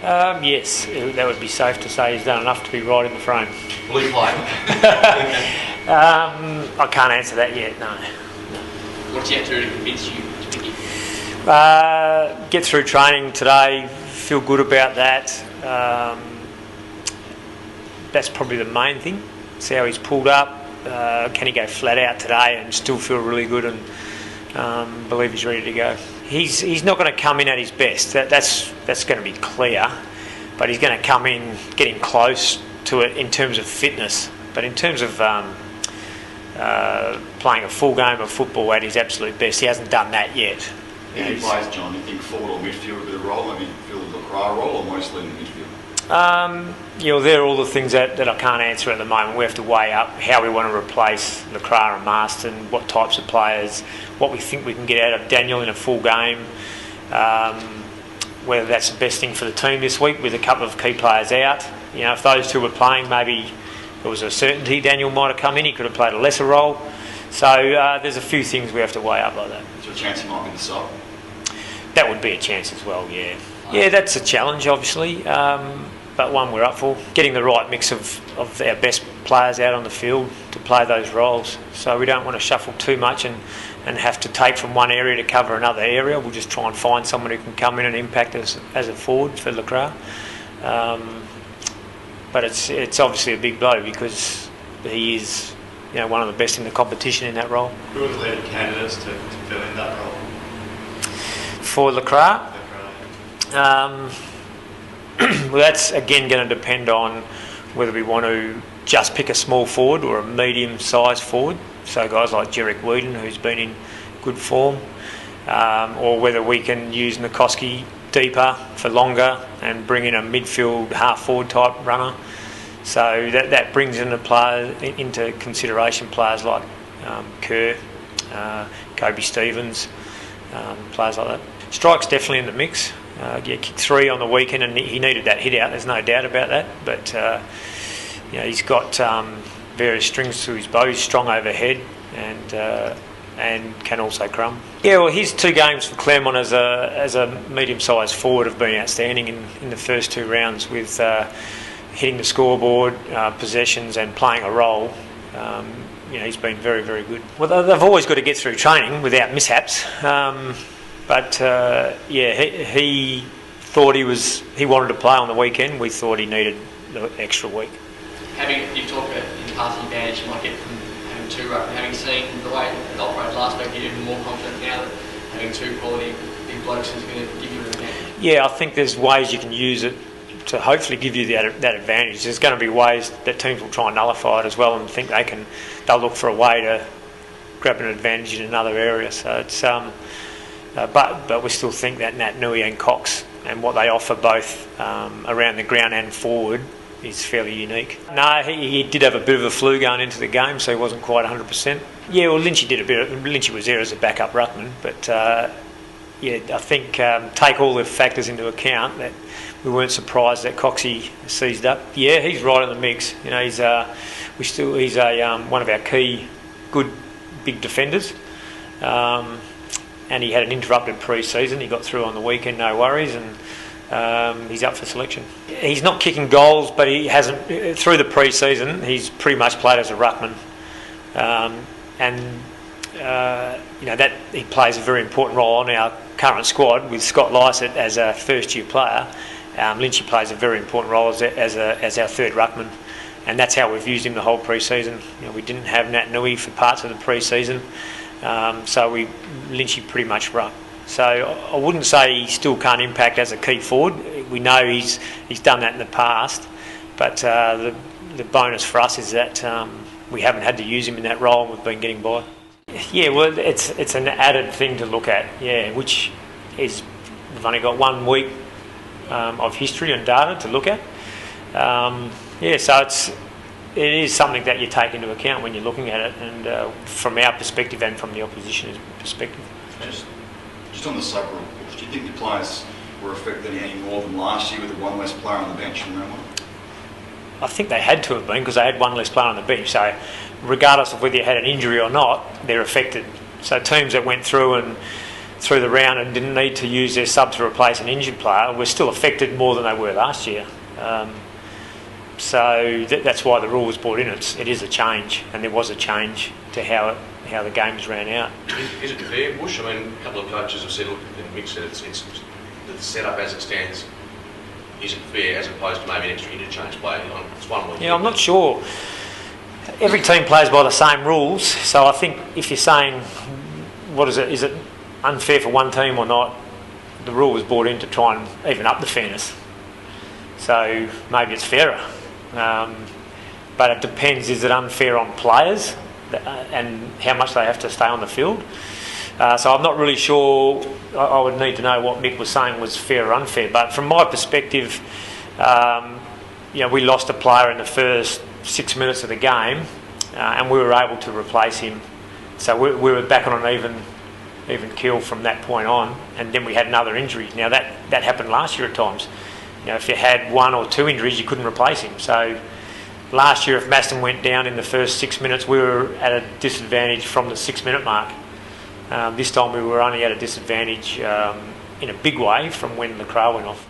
Yes, that would be safe to say he's done enough to be right in the frame. Will he play? I can't answer that yet, no. What's he had to do to convince you to pick him? Get through training today, feel good about that. That's probably the main thing. See how he's pulled up. Can he go flat out today and still feel really good and believe he's ready to go? He's not going to come in at his best. That's going to be clear. But he's going to come in getting close to it in terms of fitness. But in terms of playing a full game of football at his absolute best, he hasn't done that yet. If he plays, John, do you think forward or midfield a bit of role, maybe fill the Lacroix role, or mostly in the midfield? They're all the things that I can't answer at the moment. We have to weigh up how we want to replace Lacroix and Marston, what types of players, what we think we can get out of Daniel in a full game, whether that's the best thing for the team this week with a couple of key players out. You know, if those two were playing, maybe there was a certainty Daniel might have come in, he could have played a lesser role. So there's a few things we have to weigh up like that. Is there a chance he might be the sub? That would be a chance as well, yeah. Yeah, that's a challenge, obviously, but one we're up for. Getting the right mix of our best players out on the field to play those roles. So we don't want to shuffle too much and have to take from one area to cover another area. We'll just try and find someone who can come in and impact us as a forward for Lacroix. But it's obviously a big blow because he is, one of the best in the competition in that role. Who are the leading candidates to fill in that role? For Lacroix? Well, that's again going to depend on whether we want to just pick a small forward or a medium-sized forward. So guys like Jerrick Whedon, who's been in good form, or whether we can use Nikoski deeper for longer and bring in a midfield half-forward type runner. So that brings into consideration players like Kerr, Kobe Stevens, players like that. Strike's definitely in the mix. Kicked 3 on the weekend and he needed that hit out, there's no doubt about that. But he's got various strings to his bow. He's strong overhead and can also crumb. Yeah, well, his 2 games for Claremont as a medium-sized forward have been outstanding in the first 2 rounds with hitting the scoreboard, possessions and playing a role. He's been very, very good. Well, they've always got to get through training without mishaps. He thought he wanted to play on the weekend. We thought he needed the extra week. You've talked about in the past the advantage you might get from having 2 ruck, having seen the way it operated last week, you're even more confident now that having 2 quality big blokes is going to give you an advantage. Yeah, I think there's ways you can use it to hopefully give you that advantage. There's going to be ways that teams will try and nullify it as well and think they'll look for a way to grab an advantage in another area. So it's but we still think that Nat Nui and Cox and what they offer both around the ground and forward is fairly unique. No, he did have a bit of a flu going into the game, so he wasn't quite 100%. Yeah, well, Lynchy was there as a backup ruckman, but I think take all the factors into account that we weren't surprised that Coxie seized up. Yeah, he's right in the mix. He's one of our key good big defenders. And he had an interrupted pre-season. He got through on the weekend, no worries, and he's up for selection. He's not kicking goals, but he hasn't, through the pre-season, he's pretty much played as a ruckman. That he plays a very important role on our current squad with Scott Lysett as a first-year player. Lynchy plays a very important role as our third ruckman, and that's how we've used him the whole pre-season. We didn't have Nat Nui for parts of the pre-season. So Lynchy pretty much ruck. So I wouldn't say he still can't impact as a key forward. We know he's done that in the past, but the bonus for us is that we haven't had to use him in that role and we've been getting by. Yeah, well, it's an added thing to look at, which is we've only got 1 week of history and data to look at. So it is something that you take into account when you're looking at it, and from our perspective and from the opposition's perspective. Just on the sub rule, do you think the players were affected any more than last year with the 1 less player on the bench from that one? I think they had to have been because they had 1 less player on the bench. So regardless of whether you had an injury or not, they're affected. So teams that went through and through the round and didn't need to use their sub to replace an injured player were still affected more than they were last year. So that's why the rule was brought in. It is a change, and there was a change to how the games ran out. Is it fair, Bush? I mean, a couple of coaches have said, look, and Mick said it's the setup as it stands isn't fair, as opposed to maybe an extra interchange play. It's one more. Yeah, I'm not sure. Every team plays by the same rules, so I think if you're saying, what is it? Is it unfair for one team or not? The rule was brought in to try and even up the fairness. So maybe it's fairer. But it depends, is it unfair on players and how much they have to stay on the field? So I'm not really sure. I would need to know what Mick was saying was fair or unfair. But from my perspective, we lost a player in the first 6 minutes of the game and we were able to replace him. So we were back on an even keel from that point on, and then we had another injury. Now that happened last year at times. If you had 1 or 2 injuries, you couldn't replace him. So last year, if Maston went down in the first 6 minutes, we were at a disadvantage from the 6 minute mark. This time we were only at a disadvantage in a big way from when the Crow went off.